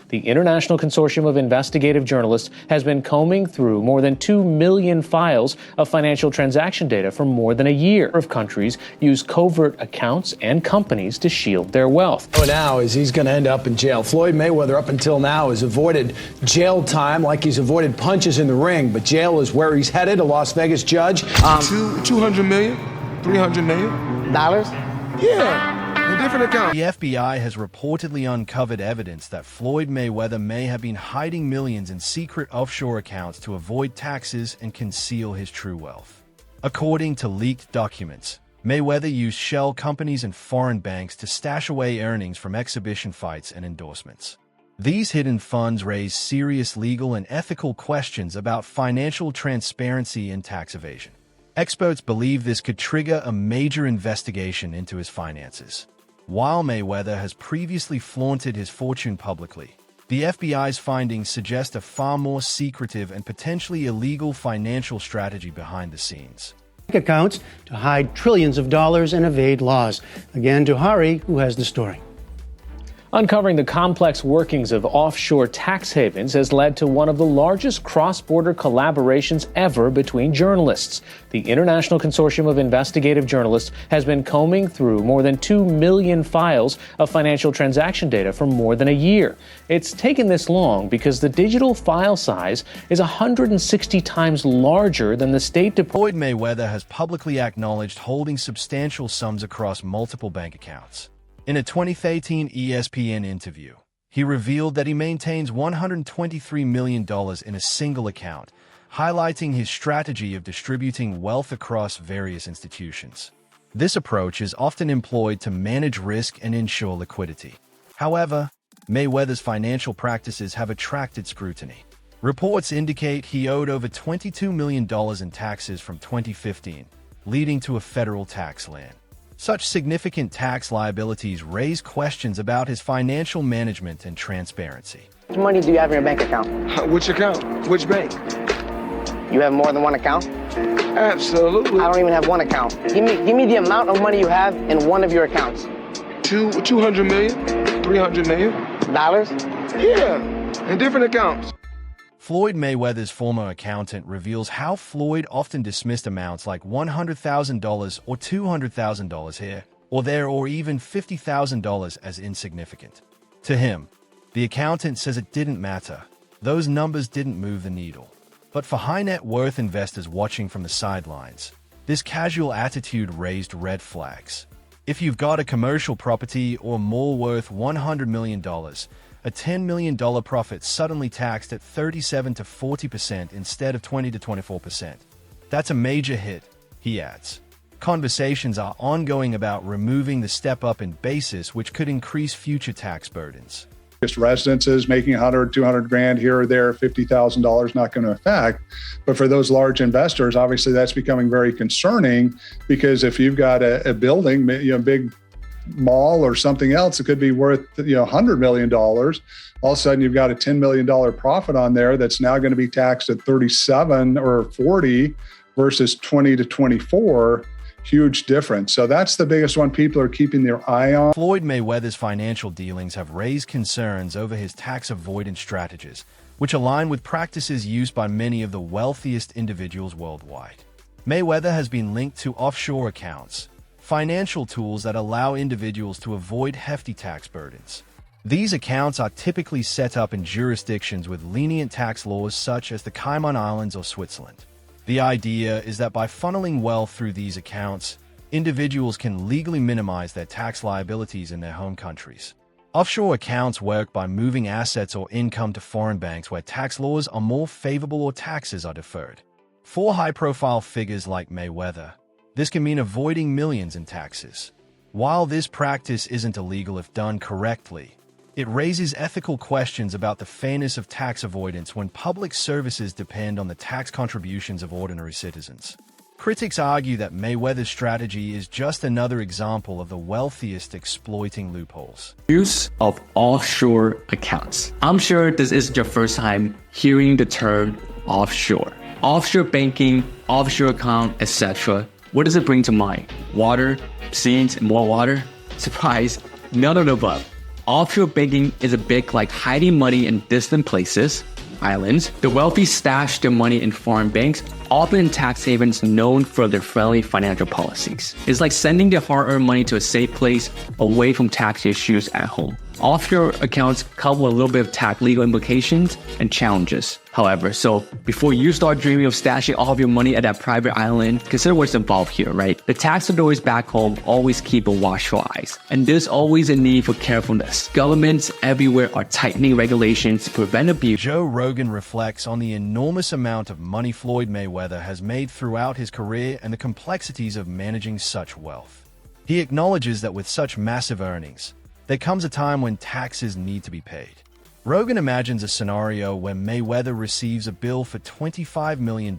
The International Consortium of Investigative Journalists has been combing through more than 2 million files of financial transaction data for more than a year. Of countries use covert accounts and companies to shield their wealth. Now is he's going to end up in jail. Floyd Mayweather up until now has avoided jail time like he's avoided punches in the ring, but jail is where he's headed. A Las Vegas judge. 200 million, 300 million dollars. Yeah, in different accounts. The FBI has reportedly uncovered evidence that Floyd Mayweather may have been hiding millions in secret offshore accounts to avoid taxes and conceal his true wealth. According to leaked documents, Mayweather used shell companies and foreign banks to stash away earnings from exhibition fights and endorsements. These hidden funds raise serious legal and ethical questions about financial transparency and tax evasion. Experts believe this could trigger a major investigation into his finances. While Mayweather has previously flaunted his fortune publicly, the FBI's findings suggest a far more secretive and potentially illegal financial strategy behind the scenes. Accounts to hide trillions of dollars and evade laws. Again, to Hari, who has the story. Uncovering the complex workings of offshore tax havens has led to one of the largest cross-border collaborations ever between journalists. The International Consortium of Investigative Journalists has been combing through more than 2 million files of financial transaction data for more than a year. It's taken this long because the digital file size is 160 times larger than the State Department. Floyd Mayweather has publicly acknowledged holding substantial sums across multiple bank accounts. In a 2013 ESPN interview, he revealed that he maintains $123 million in a single account, highlighting his strategy of distributing wealth across various institutions. This approach is often employed to manage risk and ensure liquidity. However, Mayweather's financial practices have attracted scrutiny. Reports indicate he owed over $22 million in taxes from 2015, leading to a federal tax lien. Such significant tax liabilities raise questions about his financial management and transparency. How much money do you have in your bank account? Which account? Which bank? You have more than one account? Absolutely. I don't even have one account. Give me the amount of money you have in one of your accounts. 200 million, 300 million dollars. Yeah, in different accounts. Floyd Mayweather's former accountant reveals how Floyd often dismissed amounts like $100,000 or $200,000 here or there or even $50,000 as insignificant. To him, the accountant says it didn't matter. Those numbers didn't move the needle. But for high net worth investors watching from the sidelines, this casual attitude raised red flags. If you've got a commercial property or more worth $100 million, a $10 million profit suddenly taxed at 37 to 40% instead of 20 to 24%. That's a major hit, he adds. Conversations are ongoing about removing the step-up in basis, which could increase future tax burdens. Just residences making 100, 200 grand here or there, $50,000 not going to affect. But for those large investors, obviously that's becoming very concerning because if you've got a building, big mall or something else, it could be worth $100 million. All of a sudden, you've got a $10 million profit on there that's now going to be taxed at 37 or 40 versus 20 to 24. Huge difference. So that's the biggest one people are keeping their eye on. Floyd Mayweather's financial dealings have raised concerns over his tax avoidance strategies, which align with practices used by many of the wealthiest individuals worldwide. Mayweather has been linked to offshore accounts, financial tools that allow individuals to avoid hefty tax burdens. These accounts are typically set up in jurisdictions with lenient tax laws such as the Cayman Islands or Switzerland. The idea is that by funneling wealth through these accounts, individuals can legally minimize their tax liabilities in their home countries. Offshore accounts work by moving assets or income to foreign banks where tax laws are more favorable or taxes are deferred. For high-profile figures like Mayweather, this can mean avoiding millions in taxes. While this practice isn't illegal if done correctly, it raises ethical questions about the fairness of tax avoidance when public services depend on the tax contributions of ordinary citizens. Critics argue that Mayweather's strategy is just another example of the wealthiest exploiting loopholes. Use of offshore accounts. I'm sure this isn't your first time hearing the term offshore. Offshore banking, offshore account, etc. What does it bring to mind? Water, scenes, more water? Surprise, none of the above. Offshore banking is a big like hiding money in distant places, islands. The wealthy stash their money in foreign banks, often in tax havens known for their friendly financial policies. It's like sending their hard-earned money to a safe place away from tax issues at home. Offshore accounts come with a little bit of tax legal implications and challenges, however. So before you start dreaming of stashing all of your money at that private island, consider what's involved here, right? The tax authorities back home always keep a watchful eyes, and there's always a need for carefulness. Governments everywhere are tightening regulations to prevent abuse. Joe Rogan reflects on the enormous amount of money Floyd Mayweather has made throughout his career and the complexities of managing such wealth. He acknowledges that with such massive earnings, there comes a time when taxes need to be paid. Rogan imagines a scenario where Mayweather receives a bill for $25 million,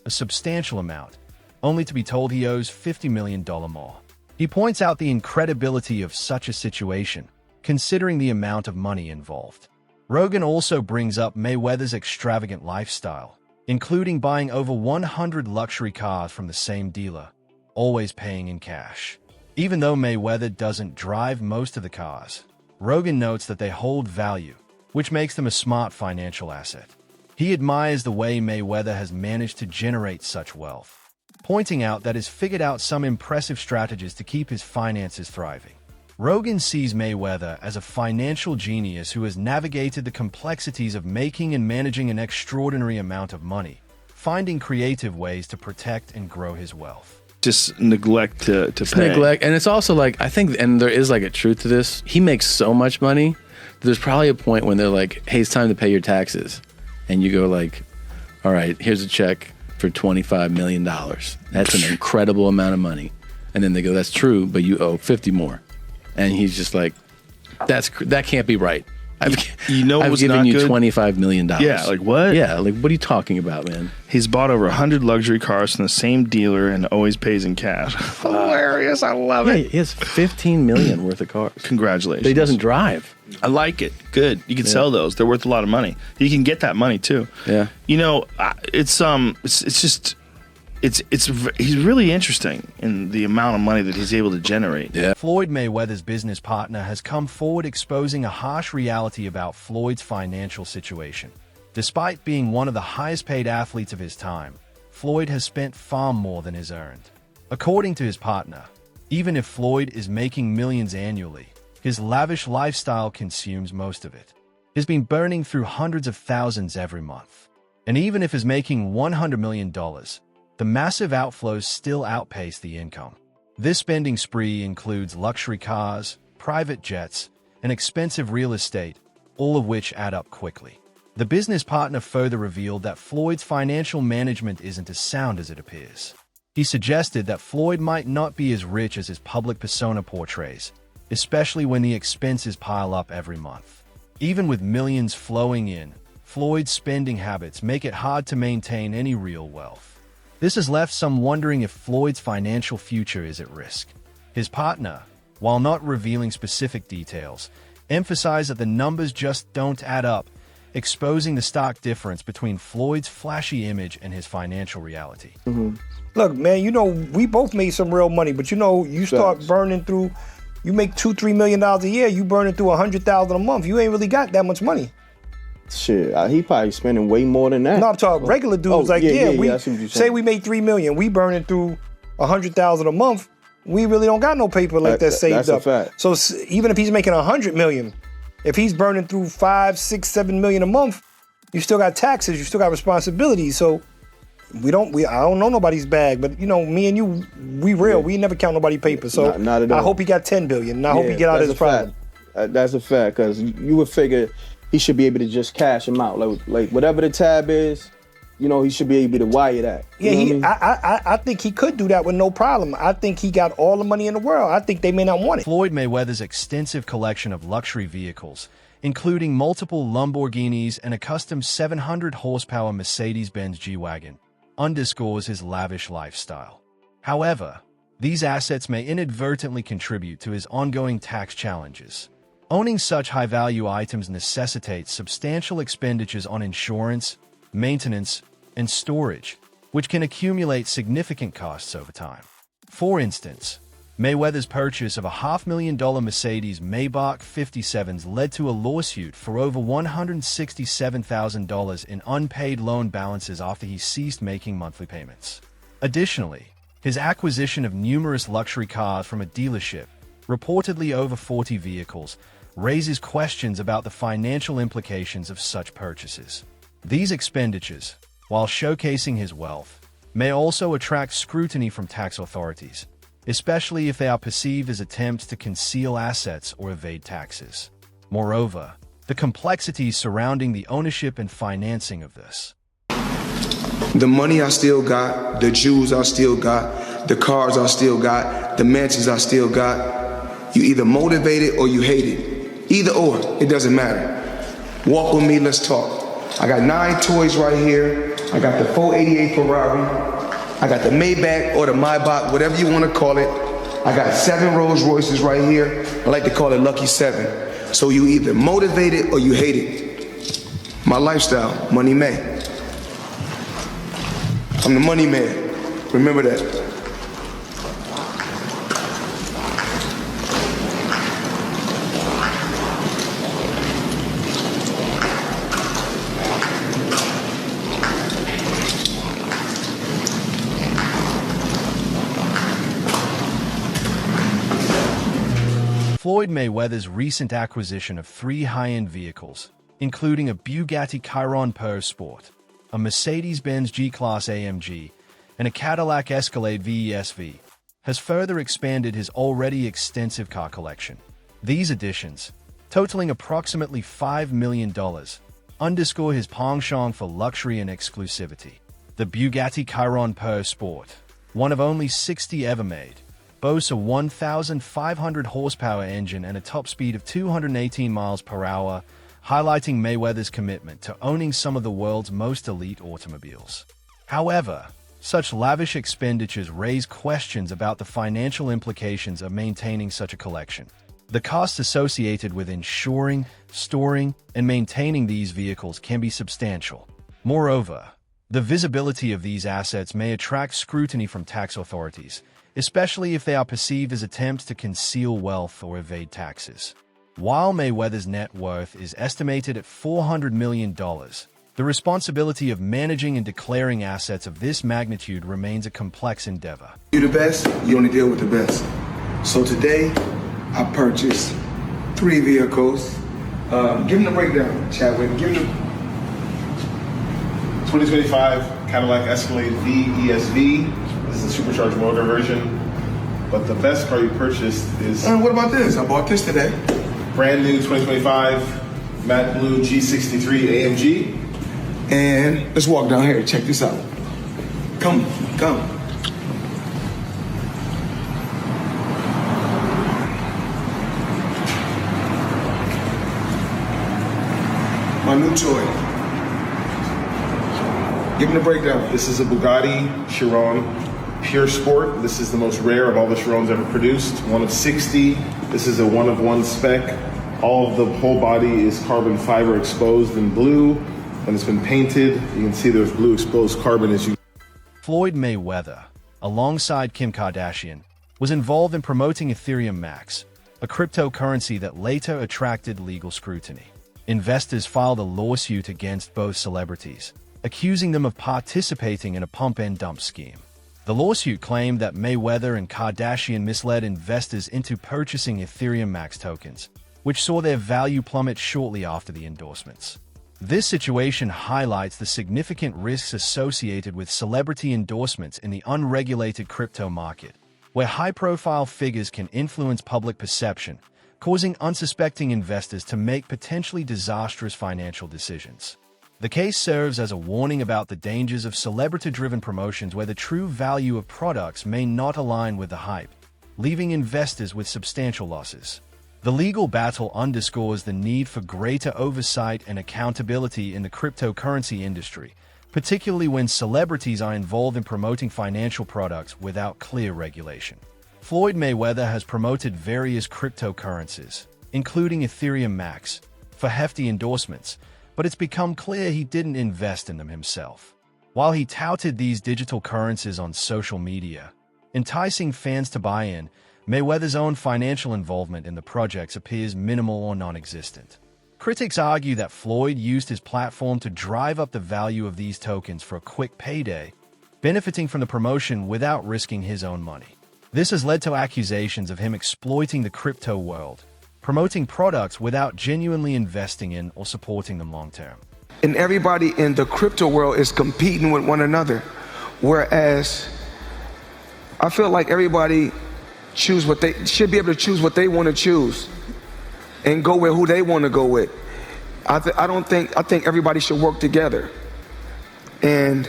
a substantial amount, only to be told he owes $50 million more. He points out the incredibility of such a situation, considering the amount of money involved. Rogan also brings up Mayweather's extravagant lifestyle, including buying over 100 luxury cars from the same dealer, always paying in cash. Even though Mayweather doesn't drive most of the cars, Rogan notes that they hold value, which makes them a smart financial asset. He admires the way Mayweather has managed to generate such wealth, pointing out that he's figured out some impressive strategies to keep his finances thriving. Rogan sees Mayweather as a financial genius who has navigated the complexities of making and managing an extraordinary amount of money, finding creative ways to protect and grow his wealth. Just neglect to pay. Neglect, and it's also like, I think, and there is like a truth to this. He makes so much money. There's probably a point when they're like, "Hey, it's time to pay your taxes," and you go like, "All right, here's a check for $25 million. That's an incredible amount of money." And then they go, "That's true, but you owe 50 more," and he's just like, "That can't be right. I've given you $25 million. Yeah, like what? Yeah, like what are you talking about, man? He's bought over 100 luxury cars from the same dealer and always pays in cash. Hilarious! I love it. He has $15 million worth of cars. Congratulations. But he doesn't drive. I like it. Good. You can sell those. They're worth a lot of money. You can get that money too. Yeah. You know, he's really interesting in the amount of money that he's able to generate. Yeah. Floyd Mayweather's business partner has come forward exposing a harsh reality about Floyd's financial situation. Despite being one of the highest paid athletes of his time, Floyd has spent far more than is earned. According to his partner, even if Floyd is making millions annually, his lavish lifestyle consumes most of it. He's been burning through hundreds of thousands every month. And even if he's making $100 million, the massive outflows still outpace the income. This spending spree includes luxury cars, private jets, and expensive real estate, all of which add up quickly. The business partner further revealed that Floyd's financial management isn't as sound as it appears. He suggested that Floyd might not be as rich as his public persona portrays, especially when the expenses pile up every month. Even with millions flowing in, Floyd's spending habits make it hard to maintain any real wealth. This has left some wondering if Floyd's financial future is at risk. His partner, while not revealing specific details, emphasized that the numbers just don't add up, exposing the stark difference between Floyd's flashy image and his financial reality. Mm-hmm. Look, man, you know, we both made some real money, but you know, you start burning through, you make $2-3 million a year, you burning through $100,000 a month. You ain't really got that much money. Shit, he probably spending way more than that. No, I'm talking regular dudes. We say we made $3 million, we burning through $100,000 a month. We really don't got no paper like that saved up. That's a fact. So even if he's making $100 million, if he's burning through $5, $6, $7 million a month, you still got taxes, you still got responsibilities. So I don't know nobody's bag, but you know, me and you, we never count nobody's paper. So not at all. I hope he got 10 billion. And I hope he get out of his problem. That's a fact, because you would figure he should be able to just cash him out. Like whatever the tab is, you know, he should be able to wire that. I think he could do that with no problem. I think he got all the money in the world. I think they may not want it. Floyd Mayweather's extensive collection of luxury vehicles, including multiple Lamborghinis and a custom 700-horsepower Mercedes-Benz G-Wagon, underscores his lavish lifestyle. However, these assets may inadvertently contribute to his ongoing tax challenges. Owning such high-value items necessitates substantial expenditures on insurance, maintenance, and storage, which can accumulate significant costs over time. For instance, Mayweather's purchase of a $500,000 Mercedes Maybach 57s led to a lawsuit for over $167,000 in unpaid loan balances after he ceased making monthly payments. Additionally, his acquisition of numerous luxury cars from a dealership, reportedly over 40 vehicles, raises questions about the financial implications of such purchases. These expenditures, while showcasing his wealth, may also attract scrutiny from tax authorities, especially if they are perceived as attempts to conceal assets or evade taxes. Moreover, the complexities surrounding the ownership and financing of this. The money I still got, the jewels I still got, the cars I still got, the mansions I still got. You either motivate it or you hate it. Either or, it doesn't matter. Walk with me, let's talk. I got 9 toys right here. I got the 488 Ferrari. I got the Maybach or the Maybach, whatever you want to call it. I got 7 Rolls Royces right here. I like to call it Lucky 7. So you either motivate it or you hate it. My lifestyle, money made. I'm the money man. Remember that. Floyd Mayweather's recent acquisition of 3 high-end vehicles, including a Bugatti Chiron Pure Sport, a Mercedes-Benz G-Class AMG, and a Cadillac Escalade VESV, has further expanded his already extensive car collection. These additions, totaling approximately $5 million, underscore his penchant for luxury and exclusivity. The Bugatti Chiron Pure Sport, one of only 60 ever made, boasts a 1,500 horsepower engine and a top speed of 218 miles per hour, highlighting Mayweather's commitment to owning some of the world's most elite automobiles. However, such lavish expenditures raise questions about the financial implications of maintaining such a collection. The costs associated with insuring, storing, and maintaining these vehicles can be substantial. Moreover, the visibility of these assets may attract scrutiny from tax authorities, especially if they are perceived as attempts to conceal wealth or evade taxes. While Mayweather's net worth is estimated at $400 million, the responsibility of managing and declaring assets of this magnitude remains a complex endeavor. You're the best, you only deal with the best. So today, I purchased 3 vehicles. Give them the breakdown, Chadwick. Give them the... 2025 Cadillac Escalade VESV. This is a supercharged motor version. But the best car you purchased is... what about this? I bought this today. Brand new 2025 matte blue G63 AMG. And let's walk down here. Check this out. Come. My new toy. Give me the breakdown. This is a Bugatti Chiron Pure Sport. This is the most rare of all the Chirons ever produced. One of 60. This is a one-of-one spec. All of the whole body is carbon fiber exposed in blue. When it's been painted, you can see there's blue exposed carbon as you... Floyd Mayweather, alongside Kim Kardashian, was involved in promoting Ethereum Max, a cryptocurrency that later attracted legal scrutiny. Investors filed a lawsuit against both celebrities, accusing them of participating in a pump-and-dump scheme. The lawsuit claimed that Mayweather and Kardashian misled investors into purchasing Ethereum Max tokens, which saw their value plummet shortly after the endorsements. This situation highlights the significant risks associated with celebrity endorsements in the unregulated crypto market, where high-profile figures can influence public perception, causing unsuspecting investors to make potentially disastrous financial decisions. The case serves as a warning about the dangers of celebrity-driven promotions where the true value of products may not align with the hype, leaving investors with substantial losses. The legal battle underscores the need for greater oversight and accountability in the cryptocurrency industry, particularly when celebrities are involved in promoting financial products without clear regulation. Floyd Mayweather has promoted various cryptocurrencies, including Ethereum Max, for hefty endorsements, but it's become clear he didn't invest in them himself. While he touted these digital currencies on social media, enticing fans to buy in, Mayweather's own financial involvement in the projects appears minimal or non-existent. Critics argue that Floyd used his platform to drive up the value of these tokens for a quick payday, benefiting from the promotion without risking his own money. This has led to accusations of him exploiting the crypto world, promoting products without genuinely investing in or supporting them long-term. And everybody in the crypto world is competing with one another, whereas I feel like everybody should be able to choose what they want to choose and go with who they want to go with. I think everybody should work together. And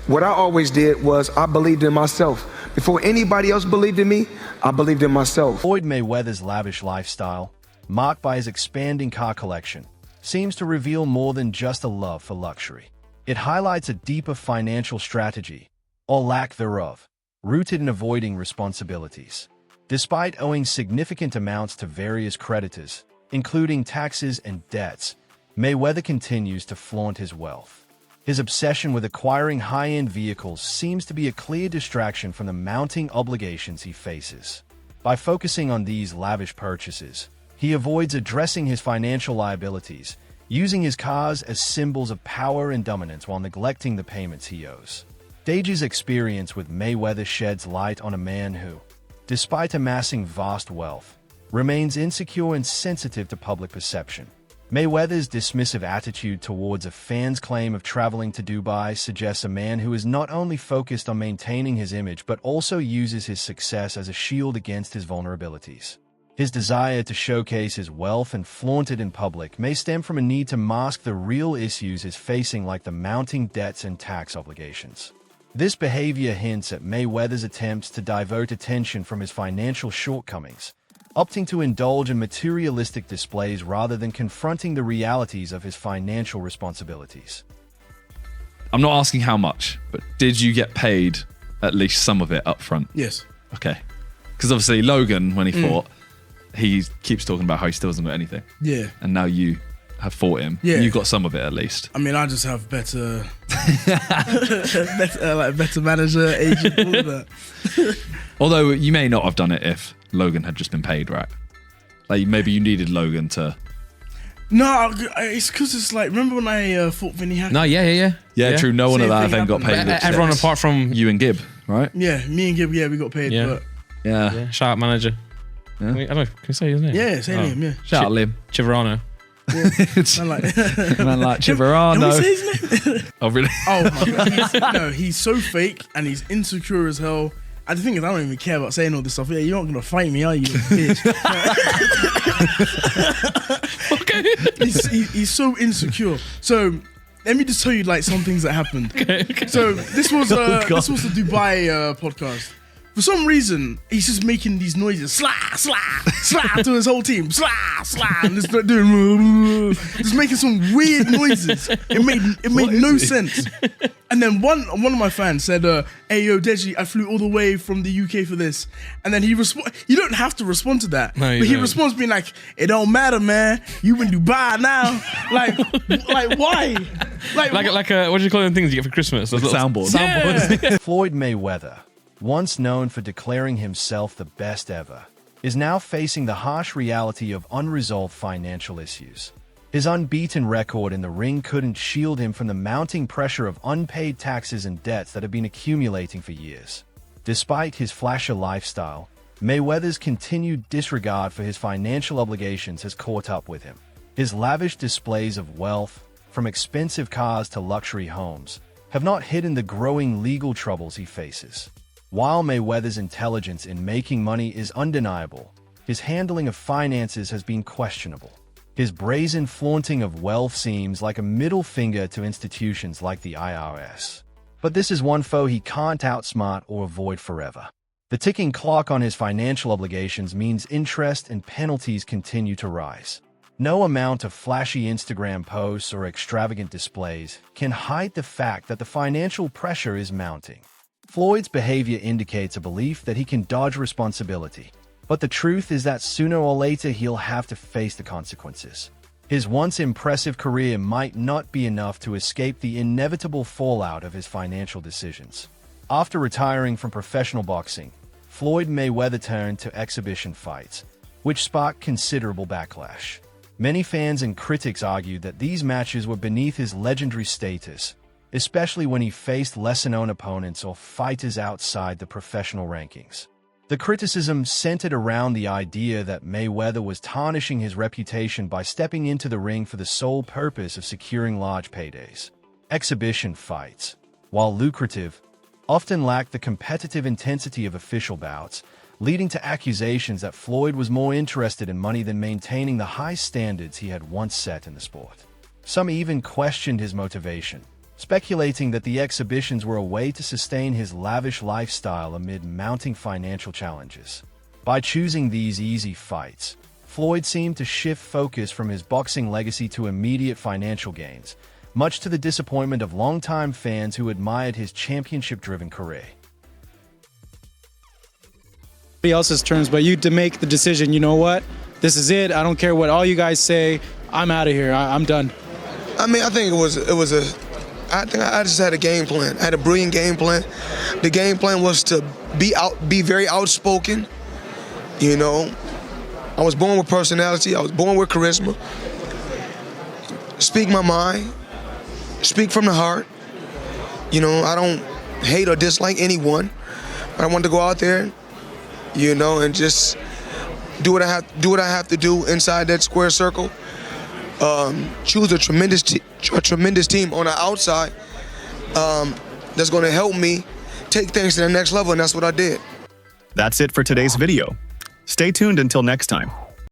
what I always did was I believed in myself. Before anybody else believed in me, I believed in myself. Floyd Mayweather's lavish lifestyle, marked by his expanding car collection, seems to reveal more than just a love for luxury. It highlights a deeper financial strategy, or lack thereof, rooted in avoiding responsibilities. Despite owing significant amounts to various creditors, including taxes and debts, Mayweather continues to flaunt his wealth. His obsession with acquiring high-end vehicles seems to be a clear distraction from the mounting obligations he faces. By focusing on these lavish purchases, he avoids addressing his financial liabilities, using his cars as symbols of power and dominance while neglecting the payments he owes. Deji's experience with Mayweather sheds light on a man who, despite amassing vast wealth, remains insecure and sensitive to public perception. Mayweather's dismissive attitude towards a fan's claim of traveling to Dubai suggests a man who is not only focused on maintaining his image but also uses his success as a shield against his vulnerabilities. His desire to showcase his wealth and flaunt it in public may stem from a need to mask the real issues he's facing, like the mounting debts and tax obligations. This behavior hints at Mayweather's attempts to divert attention from his financial shortcomings, opting to indulge in materialistic displays rather than confronting the realities of his financial responsibilities. I'm not asking how much, but did you get paid at least some of it up front? Yes. Okay. Because obviously Logan, when he fought, he keeps talking about how he still doesn't got anything. Yeah. And now you have fought him. Yeah. You got some of it at least. I mean, I just have better manager, agent, all of that. Although you may not have done it if Logan had just been paid, right? Like maybe you needed Logan to... No, it's because it's like, remember when I fought Vinny Hackett? No, yeah, true. No one at that event got paid. Everyone apart from you and Gib, right? Yeah, me and Gib, we got paid. Yeah. But Yeah. Shout out manager. Yeah. Wait, I don't know, can we say his name? yeah, say him, yeah. Shout out Lim. Chiverano. Man like, Man like Can Chiverano. we say his name? Oh, really? Oh my god, he's so fake and he's insecure as hell. And the thing is, I don't even care about saying all this stuff. Yeah, you're not gonna fight me, are you, bitch? Okay. He's so insecure. So let me just tell you like some things that happened. Okay. So this was the Dubai podcast. For some reason, he's just making these noises, slah, slah, slah, to his whole team, slah, slah, and just doing, just making some weird noises. It made no sense. And then one of my fans said, "Hey yo, Deji, I flew all the way from the UK for this." And then he You don't have to respond to that, no, but he responds being like, "It don't matter, man. You in Dubai now." like why? Like what do you call them things you get for Christmas? Those little soundboards. Yeah. Floyd Mayweather, once known for declaring himself the best ever, is now facing the harsh reality of unresolved financial issues. His unbeaten record in the ring couldn't shield him from the mounting pressure of unpaid taxes and debts that have been accumulating for years. Despite his flasher lifestyle, Mayweather's continued disregard for his financial obligations has caught up with him. His lavish displays of wealth, from expensive cars to luxury homes, have not hidden the growing legal troubles he faces. While Mayweather's intelligence in making money is undeniable, his handling of finances has been questionable. His brazen flaunting of wealth seems like a middle finger to institutions like the IRS. But this is one foe he can't outsmart or avoid forever. The ticking clock on his financial obligations means interest and penalties continue to rise. No amount of flashy Instagram posts or extravagant displays can hide the fact that the financial pressure is mounting. Floyd's behavior indicates a belief that he can dodge responsibility, but the truth is that sooner or later he'll have to face the consequences. His once impressive career might not be enough to escape the inevitable fallout of his financial decisions. After retiring from professional boxing, Floyd Mayweather turned to exhibition fights, which sparked considerable backlash. Many fans and critics argued that these matches were beneath his legendary status, especially when he faced lesser-known opponents or fighters outside the professional rankings. The criticism centered around the idea that Mayweather was tarnishing his reputation by stepping into the ring for the sole purpose of securing large paydays. Exhibition fights, while lucrative, often lacked the competitive intensity of official bouts, leading to accusations that Floyd was more interested in money than maintaining the high standards he had once set in the sport. Some even questioned his motivation, speculating that the exhibitions were a way to sustain his lavish lifestyle amid mounting financial challenges. By choosing these easy fights, Floyd seemed to shift focus from his boxing legacy to immediate financial gains, much to the disappointment of longtime fans who admired his championship-driven career. Else's terms, but you to make the decision, you know what, this is it, I don't care what all you guys say, I'm out of here, I'm done. I mean, I think I think I just had a game plan. I had a brilliant game plan. The game plan was to be very outspoken. You know, I was born with personality, I was born with charisma. Speak my mind, speak from the heart. You know, I don't hate or dislike anyone. I want to go out there, you know, and just do what I have to do inside that square circle. Choose a tremendous team on the outside that's going to help me take things to the next level, and that's what I did. That's it for today's video. Stay tuned until next time.